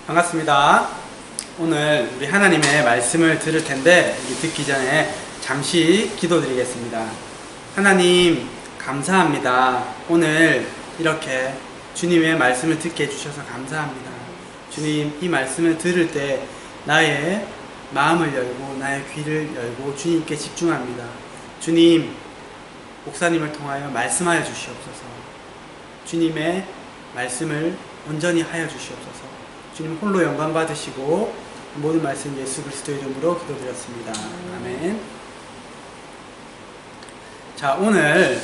반갑습니다. 오늘 우리 하나님의 말씀을 들을 텐데 듣기 전에 잠시 기도드리겠습니다. 하나님 감사합니다. 오늘 이렇게 주님의 말씀을 듣게 해주셔서 감사합니다. 주님, 이 말씀을 들을 때 나의 마음을 열고 나의 귀를 열고 주님께 집중합니다. 주님, 목사님을 통하여 말씀하여 주시옵소서. 주님의 말씀을 온전히 하여 주시옵소서. 주님 홀로 영광 받으시고 모든 말씀 예수 그리스도의 이름으로 기도드렸습니다. 아멘. 자, 오늘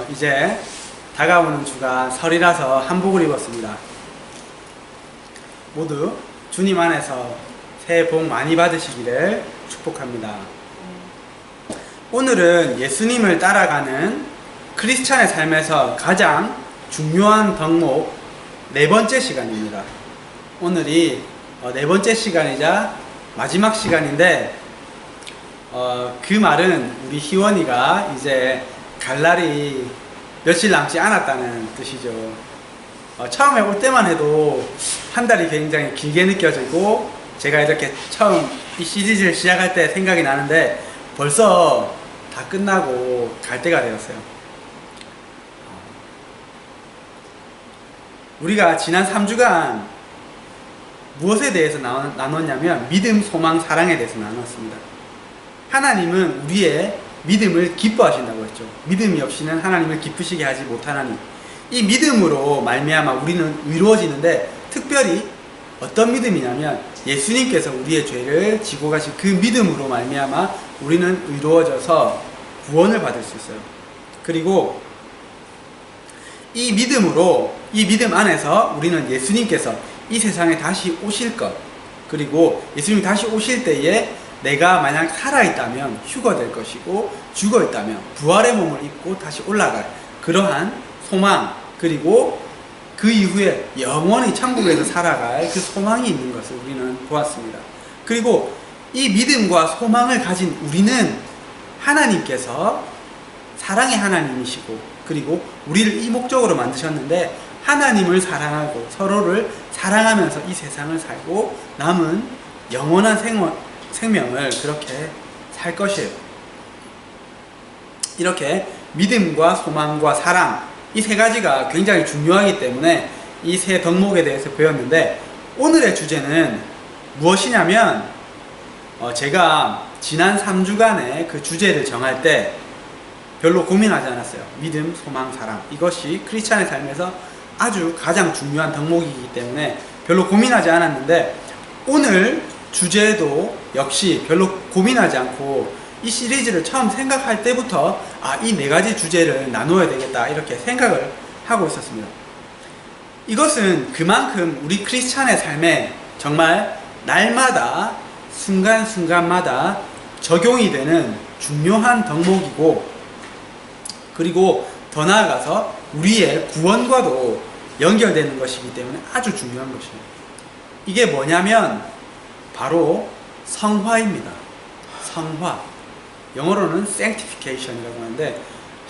이제 다가오는 주가 설이라서 한복을 입었습니다. 모두 주님 안에서 새해 복 많이 받으시기를 축복합니다. 오늘은 예수님을 따라가는 크리스찬의 삶에서 가장 중요한 덕목 네 번째 시간입니다. 오늘이 네 번째 시간이자 마지막 시간인데 그 말은 우리 희원이가 이제 갈 날이 며칠 남지 않았다는 뜻이죠. 처음에 올 때만 해도 한 달이 굉장히 길게 느껴지고 제가 이렇게 처음 이 시리즈를 시작할 때 생각이 나는데 벌써 다 끝나고 갈 때가 되었어요. 우리가 지난 3주간 무엇에 대해서 나눴냐면 믿음, 소망, 사랑에 대해서 나눴습니다. 하나님은 우리의 믿음을 기뻐하신다고 했죠. 믿음이 없이는 하나님을 기쁘시게 하지 못하나니, 이 믿음으로 말미암아 우리는 의로워지는데, 특별히 어떤 믿음이냐면 예수님께서 우리의 죄를 지고 가신 그 믿음으로 말미암아 우리는 의로워져서 구원을 받을 수 있어요. 그리고 이 믿음으로, 이 믿음 안에서 우리는 예수님께서 이 세상에 다시 오실 것, 그리고 예수님이 다시 오실 때에 내가 만약 살아있다면 휴거될 것이고 죽어있다면 부활의 몸을 입고 다시 올라갈 그러한 소망, 그리고 그 이후에 영원히 천국에서 살아갈 그 소망이 있는 것을 우리는 보았습니다. 그리고 이 믿음과 소망을 가진 우리는 하나님께서 사랑의 하나님이시고, 그리고 우리를 이 목적으로 만드셨는데 하나님을 사랑하고 서로를 사랑하면서 이 세상을 살고 남은 영원한 생명을 그렇게 살 것이에요. 이렇게 믿음과 소망과 사랑, 이 세 가지가 굉장히 중요하기 때문에 이 세 덕목에 대해서 배웠는데, 오늘의 주제는 무엇이냐면 제가 지난 3주간의 그 주제를 정할 때 별로 고민하지 않았어요. 믿음, 소망, 사랑, 이것이 크리스찬의 삶에서 아주 가장 중요한 덕목이기 때문에 별로 고민하지 않았는데, 오늘 주제도 역시 별로 고민하지 않고 이 시리즈를 처음 생각할 때부터 이 네 가지 주제를 나누어야 되겠다 이렇게 생각을 하고 있었습니다. 이것은 그만큼 우리 크리스찬의 삶에 정말 날마다 순간순간마다 적용이 되는 중요한 덕목이고, 그리고 더 나아가서 우리의 구원과도 연결되는 것이기 때문에 아주 중요한 것입니다. 이게 뭐냐면 바로 성화입니다. 성화. 영어로는 sanctification이라고 하는데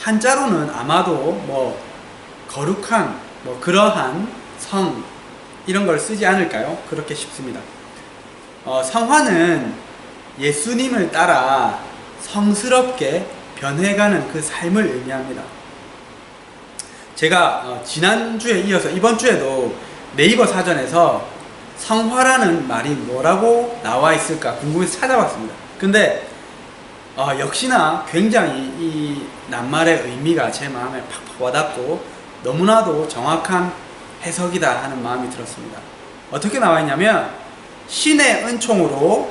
한자로는 아마도 거룩한 그러한 성 이런 걸 쓰지 않을까요? 그렇게 싶습니다. 성화는 예수님을 따라 성스럽게 변해가는 그 삶을 의미합니다. 제가 지난주에 이어서 이번 주에도 네이버 사전에서 성화라는 말이 뭐라고 나와 있을까 궁금해서 찾아봤습니다. 근데 역시나 굉장히 이 낱말의 의미가 제 마음에 팍팍 와닿고 너무나도 정확한 해석이다 하는 마음이 들었습니다. 어떻게 나와 있냐면, 신의 은총으로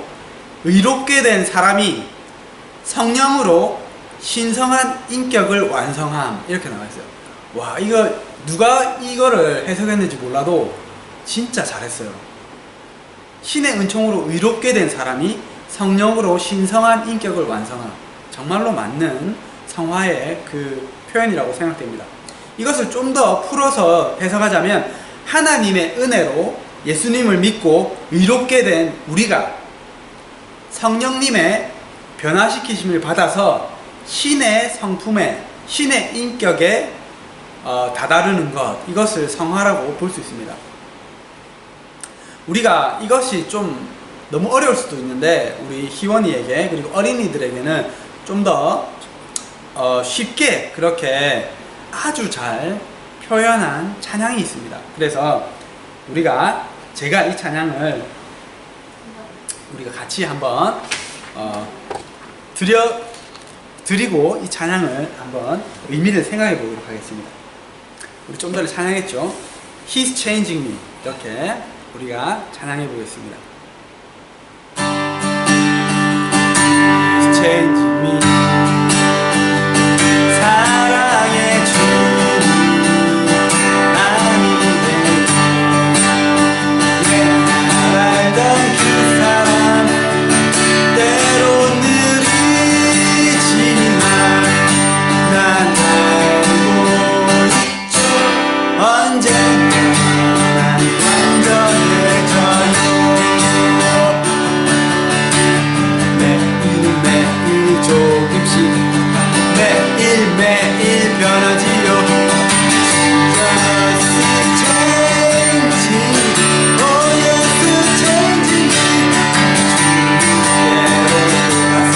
의롭게 된 사람이 성령으로 신성한 인격을 완성함, 이렇게 나와 있어요. 와, 이거 누가 이거를 해석했는지 몰라도 진짜 잘했어요. 신의 은총으로 의롭게 된 사람이 성령으로 신성한 인격을 완성함. 정말로 맞는 성화의 그 표현이라고 생각됩니다. 이것을 좀 더 풀어서 해석하자면, 하나님의 은혜로 예수님을 믿고 의롭게 된 우리가 성령님의 변화시키심을 받아서 신의 성품에, 신의 인격에 다다르는 것, 이것을 성화라고 볼 수 있습니다. 우리가 이것이 좀 너무 어려울 수도 있는데 우리 희원이에게 그리고 어린이들에게는 좀 더 쉽게 그렇게 아주 잘 표현한 찬양이 있습니다. 그래서 제가 이 찬양을 우리가 같이 한번 드리고 이 찬양을 한번 의미를 생각해 보도록 하겠습니다. 우리 좀 전에 찬양했죠. He's changing me. 이렇게 우리가 찬양해 보겠습니다. He's changing me. 사랑의 주님 아니네. 내가 알던 그 사람 때론 느리지만 난 알고 있죠. 언젠가 난 완전해져요. 매일매일 조금씩 매일매일 변하지요. Just changing, oh yes, changing me. 주께로 돌아선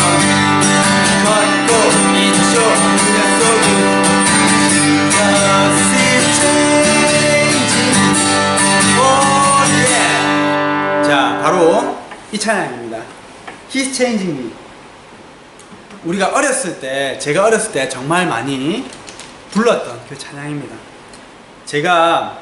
걷고 있죠. 우리 속을 Just changing, oh yeah. 자, 바로 이 찬양입니다. He's changing me. 우리가 제가 어렸을 때 정말 많이 불렀던 그 찬양입니다. 제가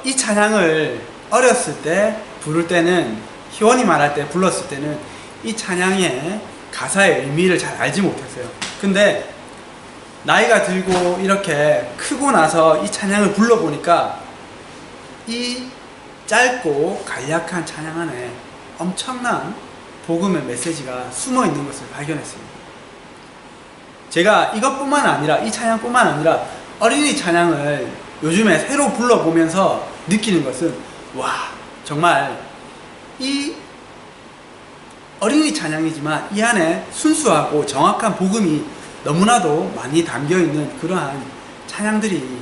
이 찬양을 어렸을 때 부를 때는, 희원이 말할 때 불렀을 때는 이 찬양의 가사의 의미를 잘 알지 못했어요. 근데 나이가 들고 이렇게 크고 나서 이 찬양을 불러보니까 이 짧고 간략한 찬양 안에 엄청난 복음의 메시지가 숨어 있는 것을 발견했습니다. 제가 이것뿐만 아니라, 이 찬양뿐만 아니라 어린이 찬양을 요즘에 새로 불러보면서 느끼는 것은, 와, 정말 이 어린이 찬양이지만 이 안에 순수하고 정확한 복음이 너무나도 많이 담겨있는 그러한 찬양들이,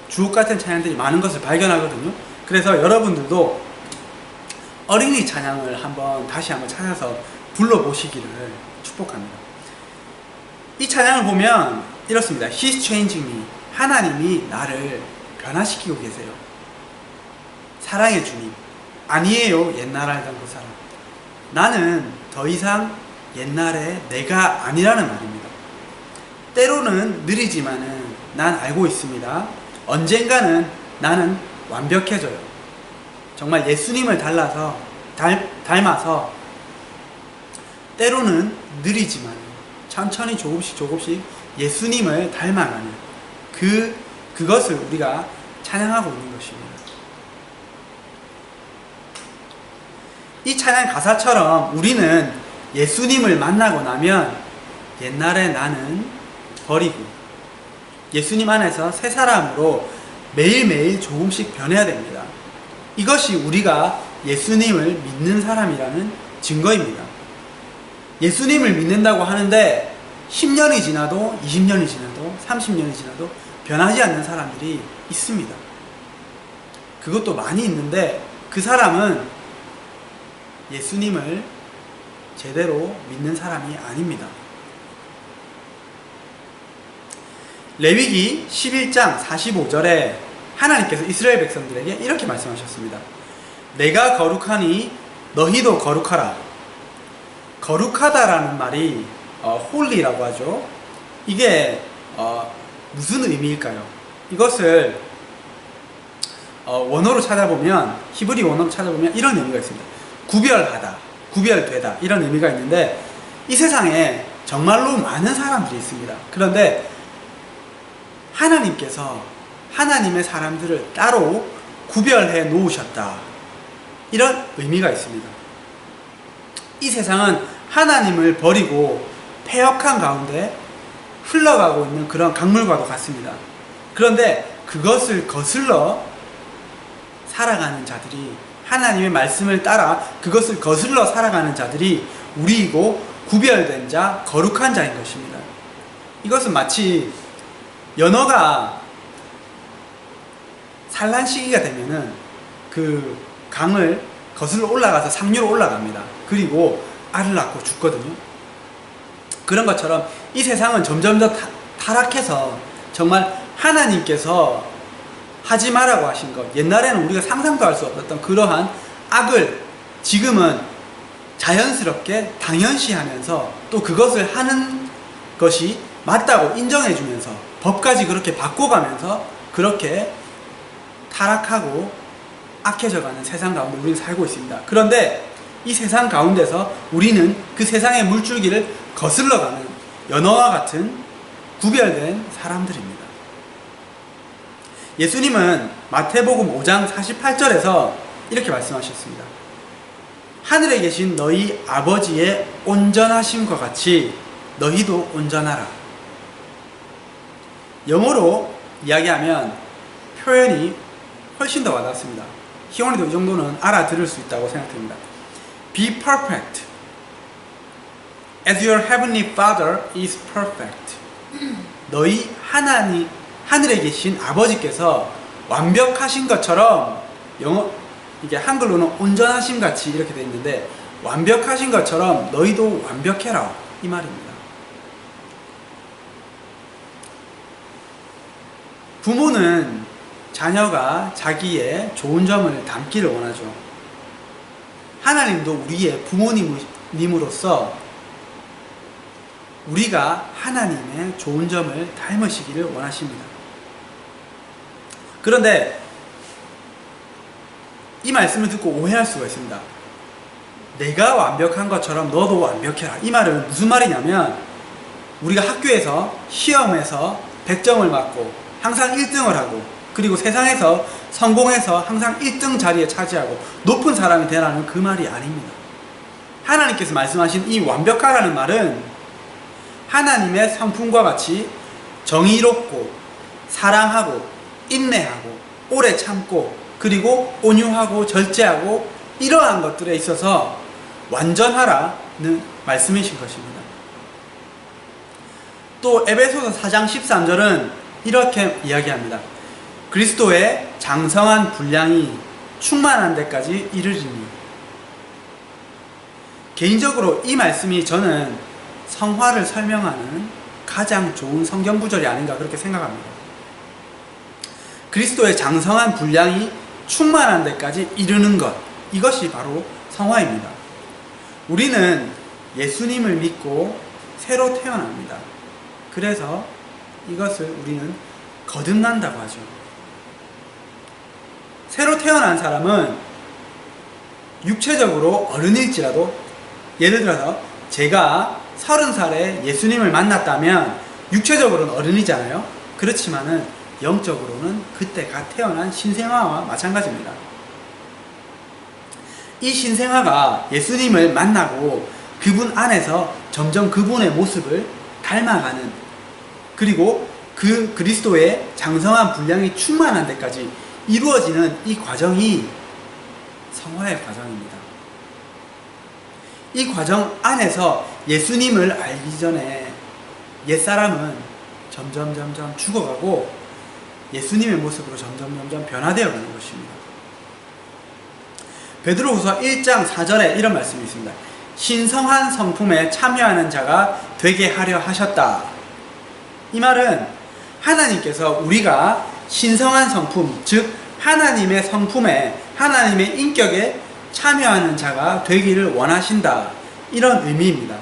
주옥같은 찬양들이 많은 것을 발견하거든요. 그래서 여러분들도 어린이 찬양을 다시 한번 찾아서 불러보시기를 축복합니다. 이 찬양을 보면 이렇습니다. He's changing me. 하나님이 나를 변화시키고 계세요. 사랑의 주님. 아니에요, 옛날 알던 그 사람. 나는 더 이상 옛날에 내가 아니라는 말입니다. 때로는 느리지만은 난 알고 있습니다. 언젠가는 나는 완벽해져요. 정말 예수님을 닮아서 때로는 느리지만 천천히 조금씩 예수님을 닮아가는 그것을 우리가 찬양하고 있는 것입니다. 이 찬양 가사처럼 우리는 예수님을 만나고 나면 옛날에 나는 버리고 예수님 안에서 새 사람으로 매일매일 조금씩 변해야 됩니다. 이것이 우리가 예수님을 믿는 사람이라는 증거입니다. 예수님을 믿는다고 하는데 10년이 지나도 20년이 지나도 30년이 지나도 변하지 않는 사람들이 있습니다. 그것도 많이 있는데 그 사람은 예수님을 제대로 믿는 사람이 아닙니다. 레위기 11장 45절에 하나님께서 이스라엘 백성들에게 이렇게 말씀하셨습니다. 내가 거룩하니 너희도 거룩하라. 거룩하다라는 말이 홀리라고 하죠. 이게 무슨 의미일까요? 이것을 원어로 찾아보면, 히브리 원어로 찾아보면 이런 의미가 있습니다. 구별하다, 구별되다, 이런 의미가 있는데, 이 세상에 정말로 많은 사람들이 있습니다. 그런데 하나님께서 하나님의 사람들을 따로 구별해 놓으셨다, 이런 의미가 있습니다. 이 세상은 하나님을 버리고 폐역한 가운데 흘러가고 있는 그런 강물과도 같습니다. 그런데 그것을 거슬러 살아가는 자들이, 하나님의 말씀을 따라 그것을 거슬러 살아가는 자들이 우리이고 구별된 자, 거룩한 자인 것입니다. 이것은 마치 연어가 산란 시기가 되면은 그 강을 거슬러 올라가서 상류로 올라갑니다. 그리고 알을 낳고 죽거든요. 그런 것처럼 이 세상은 점점 더 타락해서 정말 하나님께서 하지 말라고 하신 것, 옛날에는 우리가 상상도 할 수 없었던 그러한 악을 지금은 자연스럽게 당연시하면서 또 그것을 하는 것이 맞다고 인정해주면서 법까지 그렇게 바꿔가면서 그렇게 타락하고 악해져가는 세상 가운데 우리는 살고 있습니다. 그런데 이 세상 가운데서 우리는 그 세상의 물줄기를 거슬러가는 연어와 같은 구별된 사람들입니다. 예수님은 마태복음 5장 48절에서 이렇게 말씀하셨습니다. 하늘에 계신 너희 아버지의 온전하심과 같이 너희도 온전하라. 영어로 이야기하면 표현이 훨씬 더 와닿습니다. 희원이도 이 정도는 알아들을 수 있다고 생각됩니다. Be perfect as your heavenly Father is perfect. 너희 하늘에 계신 아버지께서 완벽하신 것처럼, 이게 한글로는 온전하심 같이 이렇게 되어 있는데, 완벽하신 것처럼 너희도 완벽해라, 이 말입니다. 부모는 자녀가 자기의 좋은 점을 담기를 원하죠. 하나님도 우리의 부모님으로서 우리가 하나님의 좋은 점을 닮으시기를 원하십니다. 그런데 이 말씀을 듣고 오해할 수가 있습니다. 내가 완벽한 것처럼 너도 완벽해라. 이 말은 무슨 말이냐면, 우리가 학교에서 시험에서 100점을 맞고 항상 1등을 하고, 그리고 세상에서 성공해서 항상 1등 자리에 차지하고 높은 사람이 되라는 그 말이 아닙니다. 하나님께서 말씀하신 이 완벽하라는 말은 하나님의 성품과 같이 정의롭고 사랑하고 인내하고 오래 참고 그리고 온유하고 절제하고 이러한 것들에 있어서 완전하라는 말씀이신 것입니다. 또 에베소서 4장 13절은 이렇게 이야기합니다. 그리스도의 장성한 분량이 충만한 데까지 이르리니. 개인적으로 이 말씀이 저는 성화를 설명하는 가장 좋은 성경 구절이 아닌가 그렇게 생각합니다. 그리스도의 장성한 분량이 충만한 데까지 이르는 것, 이것이 바로 성화입니다. 우리는 예수님을 믿고 새로 태어납니다. 그래서 이것을 우리는 거듭난다고 하죠. 새로 태어난 사람은 육체적으로 어른일지라도, 예를 들어서 제가 30살에 예수님을 만났다면 육체적으로는 어른이잖아요. 그렇지만은 영적으로는 그때 갓 태어난 신생아와 마찬가지입니다. 이 신생아가 예수님을 만나고 그분 안에서 점점 그분의 모습을 닮아가는, 그리고 그 그리스도의 장성한 분량이 충만한 데까지 이루어지는 이 과정이 성화의 과정입니다. 이 과정 안에서 예수님을 알기 전에 옛사람은 점점 죽어가고 예수님의 모습으로 점점 변화되어 가는 것입니다. 베드로후서 1장 4절에 이런 말씀이 있습니다. 신성한 성품에 참여하는 자가 되게 하려 하셨다. 이 말은 하나님께서 우리가 신성한 성품, 즉 하나님의 성품에, 하나님의 인격에 참여하는 자가 되기를 원하신다, 이런 의미입니다.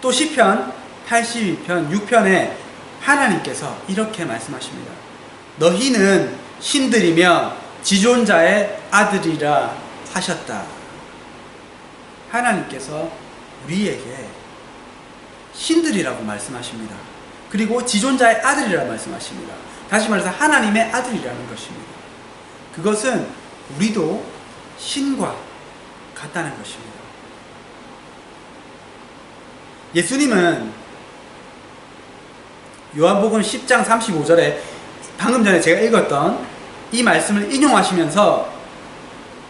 또 시편 82편 6편에 하나님께서 이렇게 말씀하십니다. 너희는 신들이며 지존자의 아들이라 하셨다. 하나님께서 우리에게 신들이라고 말씀하십니다. 그리고 지존자의 아들이라고 말씀하십니다. 다시 말해서 하나님의 아들이라는 것입니다. 그것은 우리도 신과 같다는 것입니다. 예수님은 요한복음 10장 35절에 방금 전에 제가 읽었던 이 말씀을 인용하시면서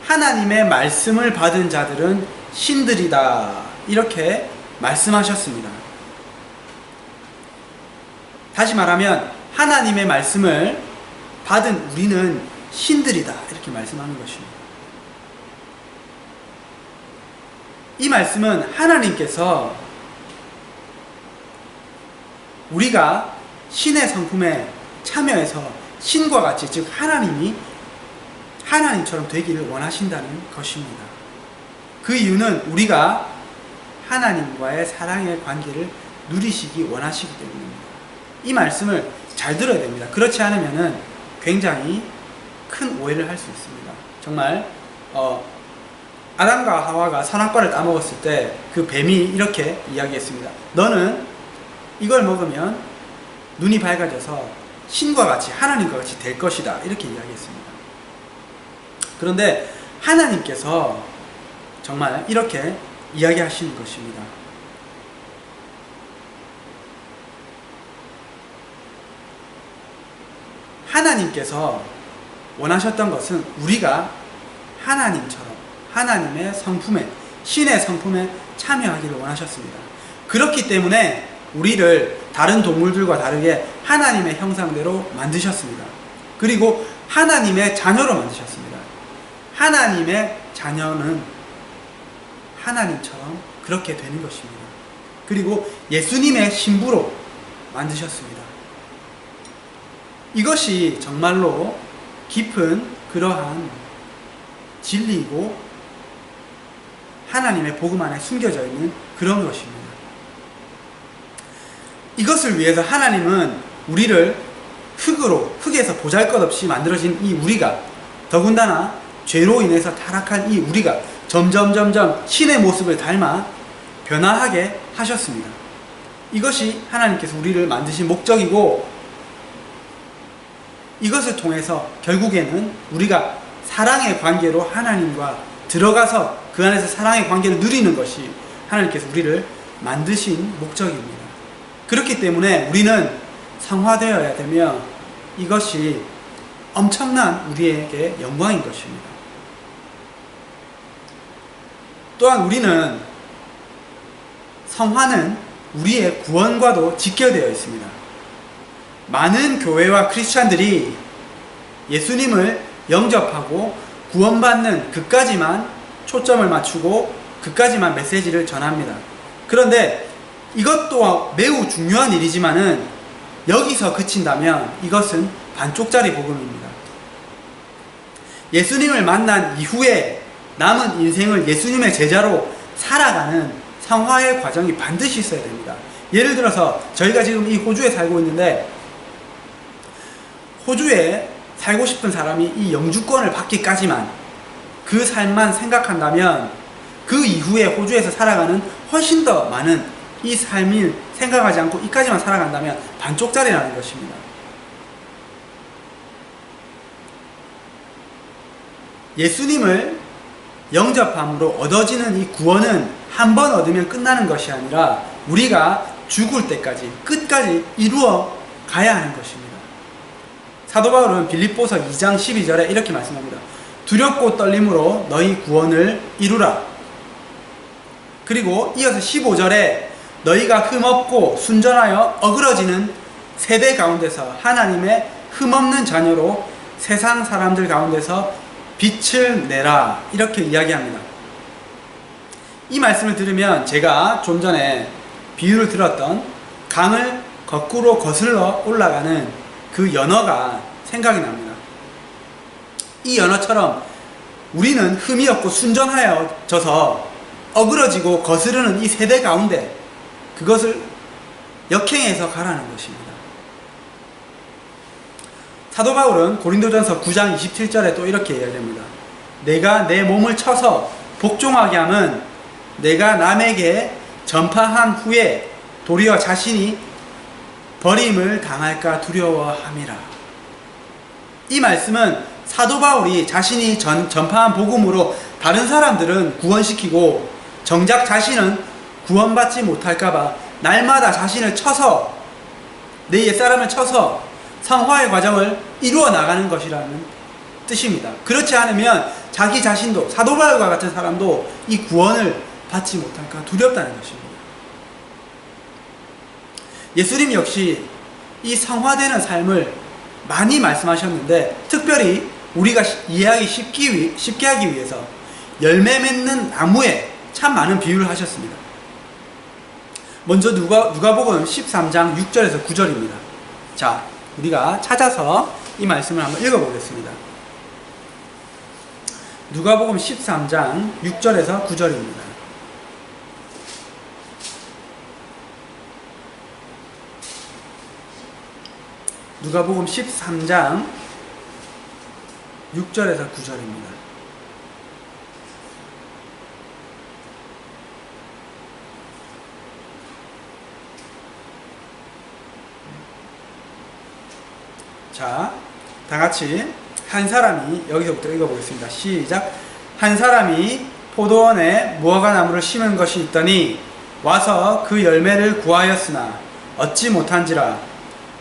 하나님의 말씀을 받은 자들은 신들이다, 이렇게 말씀하셨습니다. 다시 말하면 하나님의 말씀을 받은 우리는 신들이다 이렇게 말씀하는 것입니다. 이 말씀은 하나님께서 우리가 신의 성품에 참여해서 신과 같이, 즉 하나님이 하나님처럼 되기를 원하신다는 것입니다. 그 이유는 우리가 하나님과의 사랑의 관계를 누리시기 원하시기 때문입니다. 이 말씀을 잘 들어야 됩니다. 그렇지 않으면 굉장히 큰 오해를 할 수 있습니다. 정말 아담과 하와가 선악과를 따먹었을 때 그 뱀이 이렇게 이야기했습니다. 너는 이걸 먹으면 눈이 밝아져서 신과 같이, 하나님과 같이 될 것이다 이렇게 이야기했습니다. 그런데 하나님께서 정말 이렇게 이야기하시는 것입니다. 하나님께서 원하셨던 것은 우리가 하나님처럼 하나님의 성품에, 신의 성품에 참여하기를 원하셨습니다. 그렇기 때문에 우리를 다른 동물들과 다르게 하나님의 형상대로 만드셨습니다. 그리고 하나님의 자녀로 만드셨습니다. 하나님의 자녀는 하나님처럼 그렇게 되는 것입니다. 그리고 예수님의 신부로 만드셨습니다. 이것이 정말로 깊은 그러한 진리이고 하나님의 복음 안에 숨겨져 있는 그런 것입니다. 이것을 위해서 하나님은 우리를 흙에서 보잘것없이 만들어진 이 우리가, 더군다나 죄로 인해서 타락한 이 우리가 점점 신의 모습을 닮아 변화하게 하셨습니다. 이것이 하나님께서 우리를 만드신 목적이고, 이것을 통해서 결국에는 우리가 사랑의 관계로 하나님과 들어가서 그 안에서 사랑의 관계를 누리는 것이 하나님께서 우리를 만드신 목적입니다. 그렇기 때문에 우리는 성화되어야 되며 이것이 엄청난 우리에게 영광인 것입니다. 또한 우리는 성화는 우리의 구원과도 직결되어 있습니다. 많은 교회와 크리스찬들이 예수님을 영접하고 구원받는 그까지만 초점을 맞추고 그까지만 메시지를 전합니다. 그런데 이것 또한 매우 중요한 일이지만은 여기서 그친다면 이것은 반쪽짜리 복음입니다. 예수님을 만난 이후에 남은 인생을 예수님의 제자로 살아가는 성화의 과정이 반드시 있어야 됩니다. 예를 들어서 저희가 지금 이 호주에 살고 있는데, 호주에 살고 싶은 사람이 이 영주권을 받기까지만 그 삶만 생각한다면 그 이후에 호주에서 살아가는 훨씬 더 많은 이 삶을 생각하지 않고 이까지만 살아간다면 반쪽짜리라는 것입니다. 예수님을 영접함으로 얻어지는 이 구원은 한 번 얻으면 끝나는 것이 아니라 우리가 죽을 때까지 끝까지 이루어 가야 하는 것입니다. 사도 바울은 빌립보서 2장 12절에 이렇게 말씀합니다. 두렵고 떨림으로 너희 구원을 이루라. 그리고 이어서 15절에 너희가 흠없고 순전하여 어그러지는 세대 가운데서 하나님의 흠없는 자녀로 세상 사람들 가운데서 빛을 내라 이렇게 이야기합니다. 이 말씀을 들으면 제가 좀 전에 비유를 들었던 강을 거꾸로 거슬러 올라가는 그 연어가 생각이 납니다. 이 연어처럼 우리는 흠이 없고 순전하여져서 어그러지고 거스르는 이 세대 가운데 그것을 역행해서 가라는 것입니다. 사도 바울은 고린도전서 9장 27절에 또 이렇게 이야기합니다. 내가 내 몸을 쳐서 복종하게 함은 내가 남에게 전파한 후에 도리어 자신이 버림을 당할까 두려워함이라. 이 말씀은 사도 바울이 자신이 전파한 복음으로 다른 사람들은 구원시키고 정작 자신은 구원받지 못할까봐 날마다 자신을 쳐서, 내 옛사람을 쳐서 성화의 과정을 이루어 나가는 것이라는 뜻입니다. 그렇지 않으면 자기 자신도, 사도 바울과 같은 사람도 이 구원을 받지 못할까 두렵다는 것입니다. 예수님 역시 이 성화되는 삶을 많이 말씀하셨는데, 특별히 우리가 이해하기 쉽게 하기 위해서 열매 맺는 나무에 참 많은 비유를 하셨습니다. 먼저 누가복음 13장 6절에서 9절입니다. 자, 우리가 찾아서 이 말씀을 한번 읽어보겠습니다. 누가복음 13장 6절에서 9절입니다. 누가복음 13장 6절에서 9절입니다. 자, 다같이 한 사람이, 여기서부터 읽어보겠습니다. 시작. 한 사람이 포도원에 무화과나무를 심은 것이 있더니 와서 그 열매를 구하였으나 얻지 못한지라.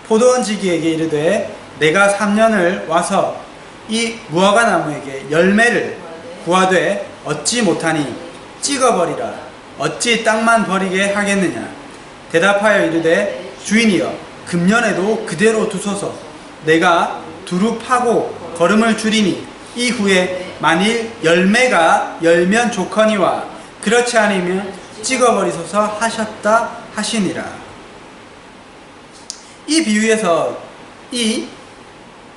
포도원지기에게 이르되 내가 3년을 와서 이 무화과나무에게 열매를 구하되 얻지 못하니 찍어버리라. 어찌 땅만 버리게 하겠느냐. 대답하여 이르되 주인이여, 금년에도 그대로 두소서. 내가 두루 파고 거름을 줄이니 이후에 만일 열매가 열면 좋거니와 그렇지 않으면 찍어버리소서 하셨다 하시니라. 이 비유에서 이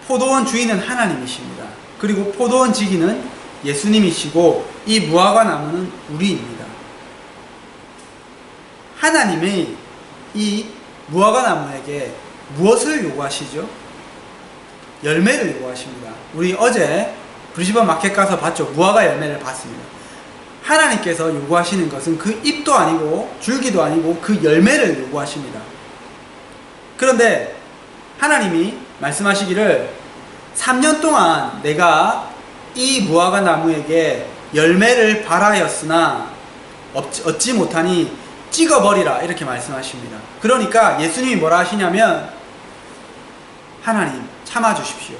포도원 주인은 하나님이십니다. 그리고 포도원 지기는 예수님이시고 이 무화과 나무는 우리입니다. 하나님이 이 무화과 나무에게 무엇을 요구하시죠? 열매를 요구하십니다. 우리 어제 브리즈번 마켓 가서 봤죠? 무화과 열매를 봤습니다. 하나님께서 요구하시는 것은 그 잎도 아니고 줄기도 아니고 그 열매를 요구하십니다. 그런데 하나님이 말씀하시기를 3년 동안 내가 이 무화과 나무에게 열매를 발하였으나 얻지 못하니 찍어버리라, 이렇게 말씀하십니다. 그러니까 예수님이 뭐라 하시냐면, 하나님 참아주십시오.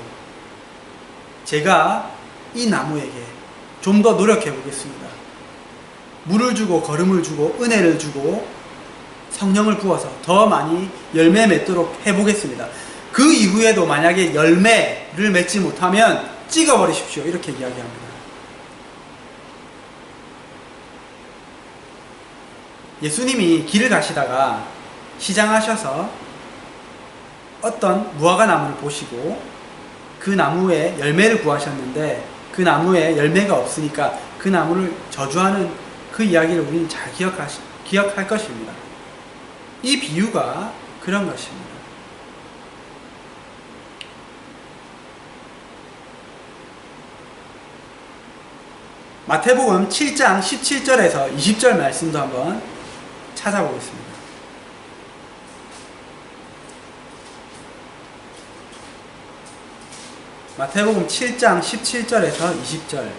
제가 이 나무에게 좀 더 노력해 보겠습니다. 물을 주고 거름을 주고 은혜를 주고 성령을 부어서 더 많이 열매 맺도록 해보겠습니다. 그 이후에도 만약에 열매를 맺지 못하면 찍어버리십시오, 이렇게 이야기합니다. 예수님이 길을 가시다가 시장하셔서 어떤 무화과 나무를 보시고 그 나무에 열매를 구하셨는데 그 나무에 열매가 없으니까 그 나무를 저주하는 그 이야기를 우리는 잘 기억할 것입니다. 이 비유가 그런 것입니다. 마태복음 7장 17절에서 20절 말씀도 한번 찾아보겠습니다. 마태복음 7장 17절에서 20절.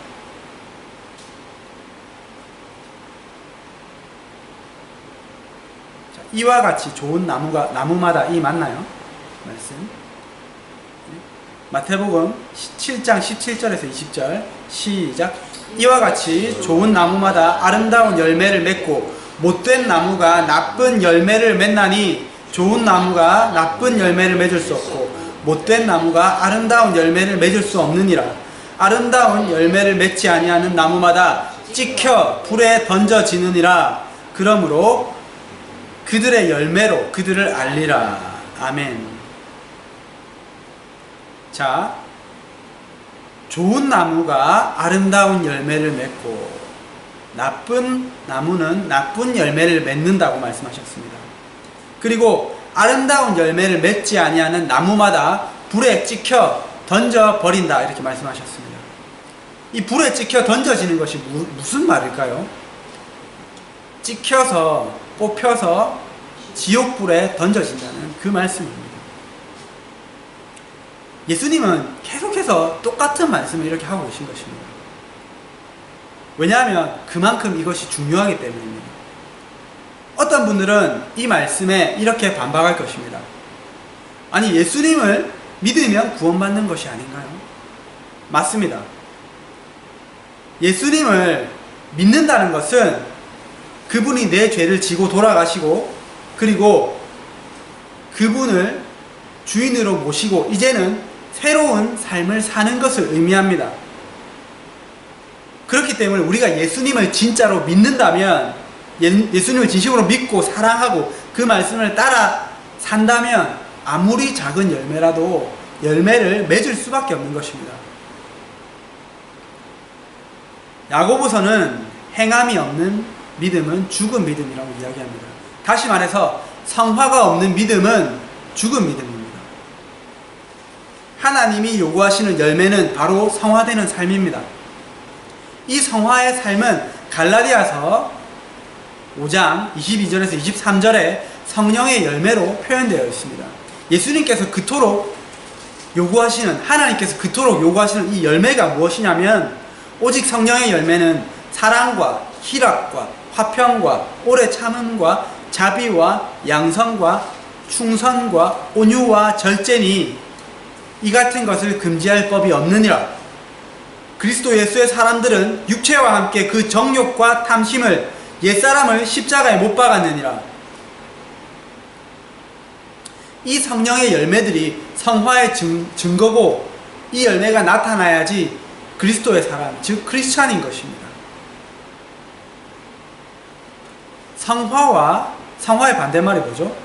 이와 같이 좋은 나무마다 이 맞나요? 말씀. 마태복음 7장 17절에서 20절. 시작. 이와 같이 좋은 나무마다 아름다운 열매를 맺고 못된 나무가 나쁜 열매를 맺나니 좋은 나무가 나쁜 열매를 맺을 수 없고 못된 나무가 아름다운 열매를 맺을 수 없느니라. 아름다운 열매를 맺지 아니하는 나무마다 찍혀 불에 던져지느니라. 그러므로 그들의 열매로 그들을 알리라. 아멘. 자, 좋은 나무가 아름다운 열매를 맺고 나쁜 나무는 나쁜 열매를 맺는다고 말씀하셨습니다. 그리고 아름다운 열매를 맺지 아니하는 나무마다 불에 찍혀 던져버린다, 이렇게 말씀하셨습니다. 이 불에 찍혀 던져지는 것이 무슨 말일까요? 찍혀서 뽑혀서 지옥불에 던져진다는 그 말씀입니다. 예수님은 계속해서 똑같은 말씀을 이렇게 하고 계신 것입니다. 왜냐하면 그만큼 이것이 중요하기 때문입니다. 어떤 분들은 이 말씀에 이렇게 반박할 것입니다. 아니, 예수님을 믿으면 구원받는 것이 아닌가요? 맞습니다. 예수님을 믿는다는 것은 그분이 내 죄를 지고 돌아가시고 그리고 그분을 주인으로 모시고 이제는 새로운 삶을 사는 것을 의미합니다. 그렇기 때문에 우리가 예수님을 진짜로 믿는다면, 예수님을 진심으로 믿고 사랑하고 그 말씀을 따라 산다면 아무리 작은 열매라도 열매를 맺을 수밖에 없는 것입니다. 야고보서는 행함이 없는 믿음은 죽은 믿음이라고 이야기합니다. 다시 말해서 성화가 없는 믿음은 죽은 믿음입니다. 하나님이 요구하시는 열매는 바로 성화되는 삶입니다. 이 성화의 삶은 갈라디아서 5장 22절에서 23절에 성령의 열매로 표현되어 있습니다. 예수님께서 그토록 요구하시는, 하나님께서 그토록 요구하시는 이 열매가 무엇이냐면, 오직 성령의 열매는 사랑과 희락과 화평과 오래 참음과 자비와 양선과 충성과 온유와 절제니 이 같은 것을 금지할 법이 없느니라. 그리스도 예수의 사람들은 육체와 함께 그 정욕과 탐심을, 옛사람을 십자가에 못 박았느니라. 이 성령의 열매들이 성화의 증거고, 이 열매가 나타나야지 그리스도의 사람, 즉 크리스찬인 것입니다. 성화의 반대말이 뭐죠?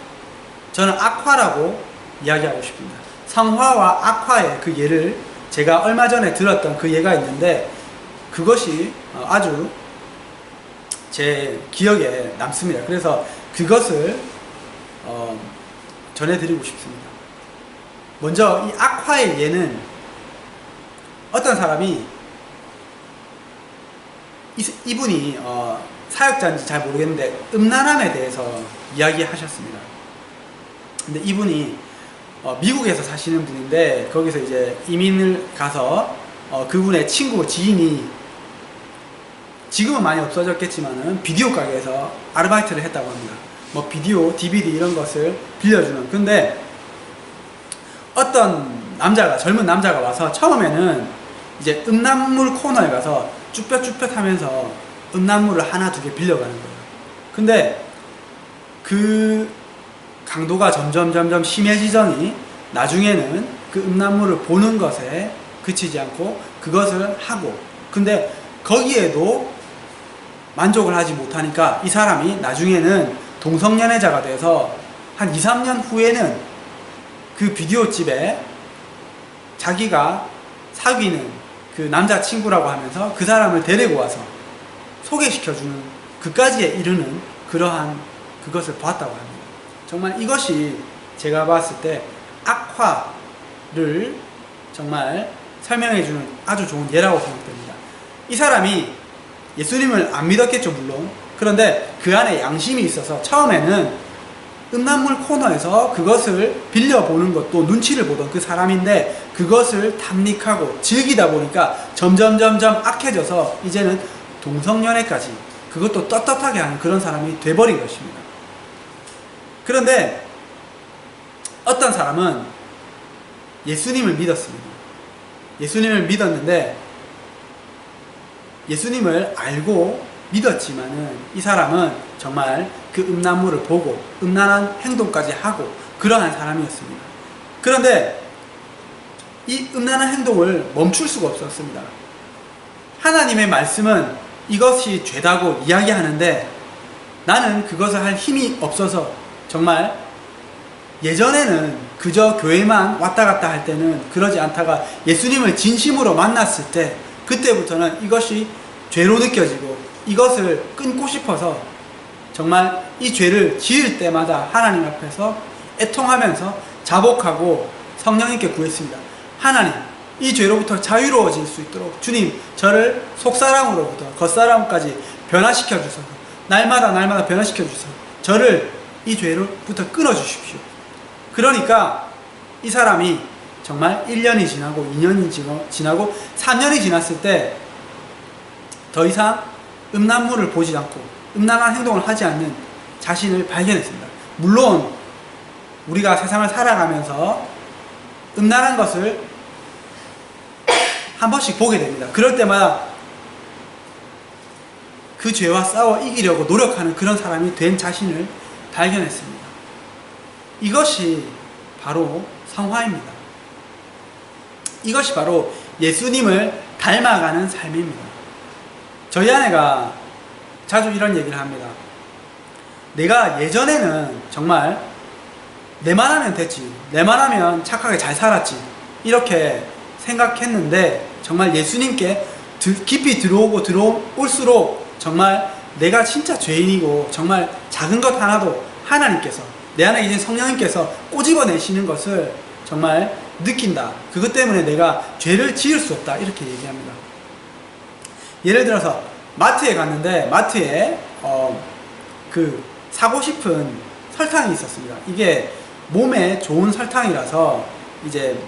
저는 악화라고 이야기하고 싶습니다. 성화와 악화의 그 예를 제가 얼마 전에 들었던 그 예가 있는데, 그것이 아주 제 기억에 남습니다. 그래서 그것을 전해드리고 싶습니다. 먼저 이 악화의 예는, 어떤 사람이, 이분이 사역자인지 잘 모르겠는데 음란함에 대해서 이야기하셨습니다. 근데 이분이 미국에서 사시는 분인데, 거기서 이제 이민을 가서 그분의 친구, 지인이, 지금은 많이 없어졌겠지만은 비디오 가게에서 아르바이트를 했다고 합니다. 뭐 비디오, DVD 이런 것을 빌려주는. 근데 어떤 남자가, 젊은 남자가 와서 처음에는 이제 음란물 코너에 가서 쭈뼛쭈뼛 하면서 음란물을 하나 두 개 빌려가는 거예요. 근데 그 강도가 점점 심해지더니 나중에는 그 음란물을 보는 것에 그치지 않고 그것을 하고, 근데 거기에도 만족을 하지 못하니까 이 사람이 나중에는 동성연애자가 돼서 한 2, 3년 후에는 그 비디오집에 자기가 사귀는 그 남자친구라고 하면서 그 사람을 데리고 와서 소개시켜주는 그까지에 이르는 그러한 그것을 봤다고 합니다. 정말 이것이 제가 봤을 때 악화를 정말 설명해주는 아주 좋은 예라고 생각됩니다. 이 사람이 예수님을 안 믿었겠죠, 물론. 그런데 그 안에 양심이 있어서 처음에는 음란물 코너에서 그것을 빌려보는 것도 눈치를 보던 그 사람인데, 그것을 탐닉하고 즐기다 보니까 점점 악해져서 이제는 동성연애까지, 그것도 떳떳하게 하는 그런 사람이 돼버린 것입니다. 그런데 어떤 사람은 예수님을 믿었습니다. 예수님을 믿었는데, 예수님을 알고 믿었지만은 이 사람은 정말 그 음란물을 보고 음란한 행동까지 하고 그러한 사람이었습니다. 그런데 이 음란한 행동을 멈출 수가 없었습니다. 하나님의 말씀은 이것이 죄다고 이야기하는데, 나는 그것을 할 힘이 없어서, 정말 예전에는 그저 교회만 왔다 갔다 할 때는 그러지 않다가 예수님을 진심으로 만났을 때, 그때부터는 이것이 죄로 느껴지고 이것을 끊고 싶어서 정말 이 죄를 지을 때마다 하나님 앞에서 애통하면서 자복하고 성령님께 구했습니다. 하나님, 이 죄로부터 자유로워질 수 있도록 주님, 저를 속사람으로부터 겉사람까지 변화시켜 주소서. 날마다 변화시켜 주소서. 저를 이 죄로부터 끊어 주십시오. 그러니까 이 사람이 정말 1년이 지나고 2년이 지나고 3년이 지났을 때 더 이상 음란물을 보지 않고 음란한 행동을 하지 않는 자신을 발견했습니다. 물론 우리가 세상을 살아가면서 음란한 것을 한 번씩 보게 됩니다. 그럴 때마다 그 죄와 싸워 이기려고 노력하는 그런 사람이 된 자신을 발견했습니다. 이것이 바로 성화입니다. 이것이 바로 예수님을 닮아가는 삶입니다. 저희 아내가 자주 이런 얘기를 합니다. 내가 예전에는 정말 내만 하면 됐지, 내만 하면 착하게 잘 살았지, 이렇게 생각했는데 정말 예수님께 깊이 들어올수록 정말 내가 진짜 죄인이고 정말 작은 것 하나도 하나님께서, 내 안에 계신 성령님께서 꼬집어내시는 것을 정말 느낀다. 그것 때문에 내가 죄를 지을 수 없다, 이렇게 얘기합니다. 예를 들어서 마트에 갔는데 마트에 사고 싶은 설탕이 있었습니다. 이게 몸에 좋은 설탕이라서, 이제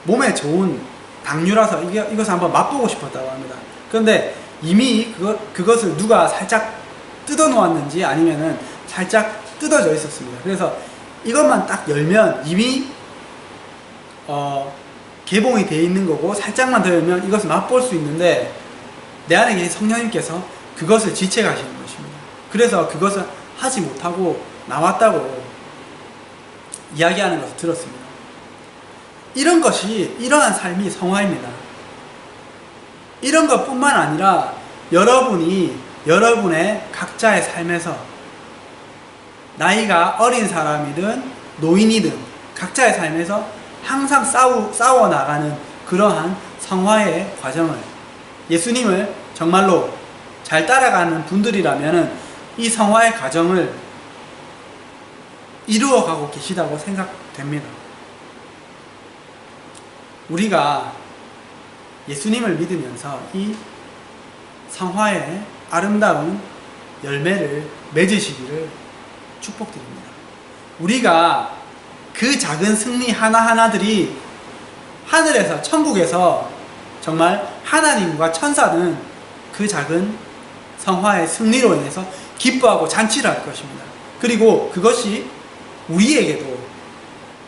몸에 좋은 당류라서 이것을 한번 맛보고 싶었다고 합니다. 그런데 이미 그것을 누가 살짝 뜯어 놓았는지 아니면은 살짝 뜯어져 있었습니다. 그래서 이것만 딱 열면 이미 개봉이 되어 있는 거고, 살짝만 더 열면 이것을 맛볼 수 있는데 내 안에 계신 성령님께서 그것을 지체하시는 것입니다. 그래서 그것을 하지 못하고 나왔다고 이야기하는 것을 들었습니다. 이러한 삶이 성화입니다. 이런 것뿐만 아니라 여러분이 여러분의 각자의 삶에서 나이가 어린 사람이든 노인이든 각자의 삶에서 항상 싸워 나가는 그러한 성화의 과정을, 예수님을 정말로 잘 따라가는 분들이라면 이 성화의 과정을 이루어가고 계시다고 생각됩니다. 우리가 예수님을 믿으면서 이 성화의 아름다운 열매를 맺으시기를 축복드립니다. 우리가 그 작은 승리 하나하나들이 하늘에서, 천국에서 정말 하나님과 천사는 그 작은 성화의 승리로 인해서 기뻐하고 잔치를 할 것입니다. 그리고 그것이 우리에게도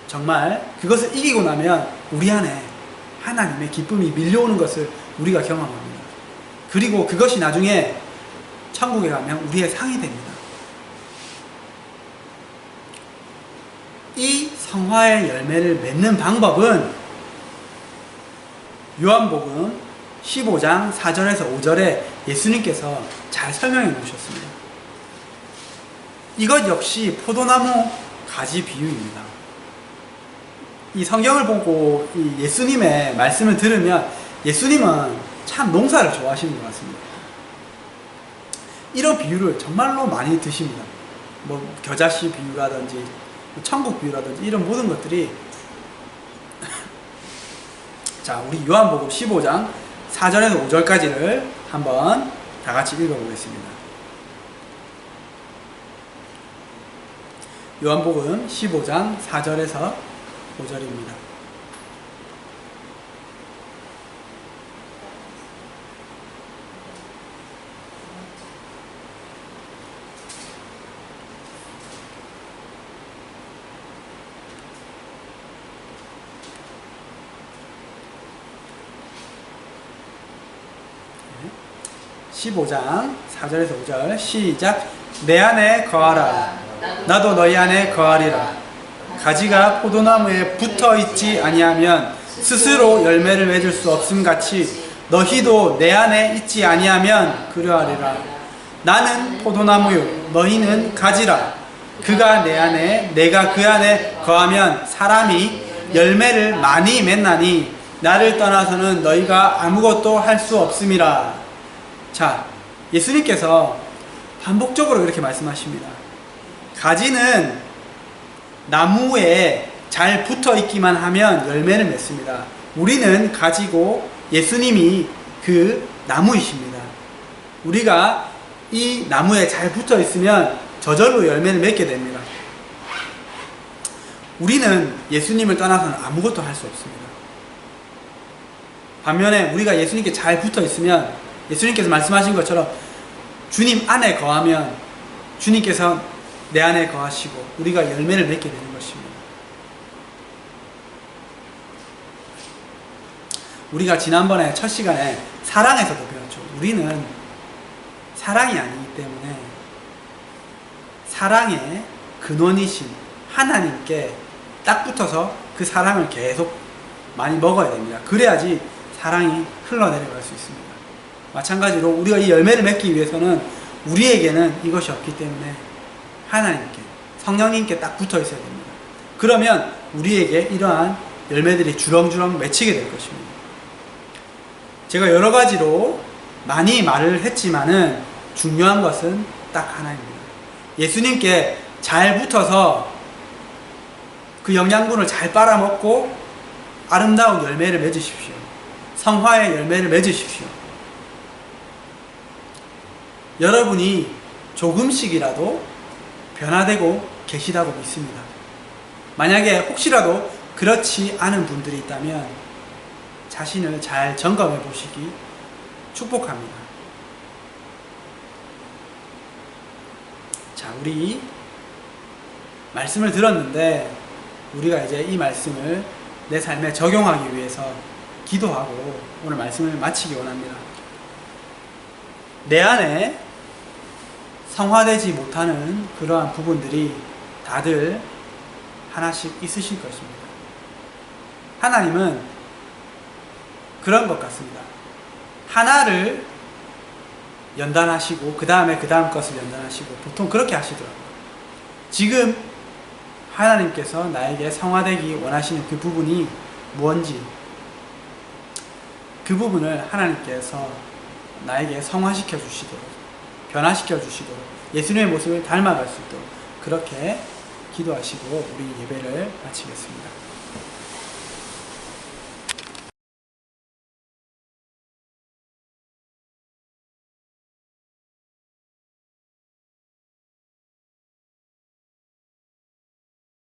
정말 그것을 이기고 나면 우리 안에 하나님의 기쁨이 밀려오는 것을 우리가 경험합니다. 그리고 그것이 나중에 천국에 가면 우리의 상이 됩니다. 이 성화의 열매를 맺는 방법은 요한복음 15장 4절에서 5절에 예수님께서 잘 설명해 놓으셨습니다. 이것 역시 포도나무 가지 비유입니다. 이 성경을 보고 이 예수님의 말씀을 들으면 예수님은 참 농사를 좋아하시는 것 같습니다. 이런 비유를 정말로 많이 드십니다. 겨자씨 비유라든지 천국 비유라든지 이런 모든 것들이 자, 우리 요한복음 15장 4절에서 5절까지를 한번 다 같이 읽어보겠습니다. 요한복음 15장 4절에서 5절입니다. 네. 15장 4절에서 5절 시작. 내 안에 거하라. 나도 너희 안에 거하리라. 가지가 포도나무에 붙어있지 아니하면 스스로 열매를 맺을 수 없음같이 너희도 내 안에 있지 아니하면 그러하리라. 나는 포도나무요 너희는 가지라. 그가 내 안에 내가 그 안에 거하면 사람이 열매를 많이 맺나니 나를 떠나서는 너희가 아무것도 할 수 없음이라. 자, 예수님께서 반복적으로 이렇게 말씀하십니다. 가지는 나무에 잘 붙어 있기만 하면 열매를 맺습니다. 우리는 가지고 예수님이 그 나무이십니다. 우리가 이 나무에 잘 붙어 있으면 저절로 열매를 맺게 됩니다. 우리는 예수님을 떠나서는 아무것도 할 수 없습니다. 반면에 우리가 예수님께 잘 붙어 있으면 예수님께서 말씀하신 것처럼 주님 안에 거하면 주님께서 내 안에 거하시고 우리가 열매를 맺게 되는 것입니다. 우리가 지난번에 첫 시간에 사랑에서도 배웠죠. 우리는 사랑이 아니기 때문에 사랑의 근원이신 하나님께 딱 붙어서 그 사랑을 계속 많이 먹어야 됩니다. 그래야지 사랑이 흘러내려갈 수 있습니다. 마찬가지로 우리가 이 열매를 맺기 위해서는 우리에게는 이것이 없기 때문에 하나님께, 성령님께 딱 붙어 있어야 됩니다. 그러면 우리에게 이러한 열매들이 주렁주렁 맺히게 될 것입니다. 제가 여러 가지로 많이 말을 했지만은 중요한 것은 딱 하나입니다. 예수님께 잘 붙어서 그 영양분을 잘 빨아먹고 아름다운 열매를 맺으십시오. 성화의 열매를 맺으십시오. 여러분이 조금씩이라도 변화되고 계시다고 믿습니다. 만약에 혹시라도 그렇지 않은 분들이 있다면 자신을 잘 점검해 보시기 축복합니다. 자, 우리 말씀을 들었는데 우리가 이제 이 말씀을 내 삶에 적용하기 위해서 기도하고 오늘 말씀을 마치기 원합니다. 내 안에 성화되지 못하는 그러한 부분들이 다들 하나씩 있으실 것입니다. 하나님은 그런 것 같습니다. 하나를 연단하시고 그 다음에 그 다음 것을 연단하시고 보통 그렇게 하시더라고요. 지금 하나님께서 나에게 성화되기 원하시는 그 부분이 무엇인지 그 부분을 하나님께서 나에게 성화시켜 주시도록, 변화시켜 주시도록, 예수님의 모습을 닮아갈 수 있도록 그렇게 기도하시고 우리 예배를 마치겠습니다.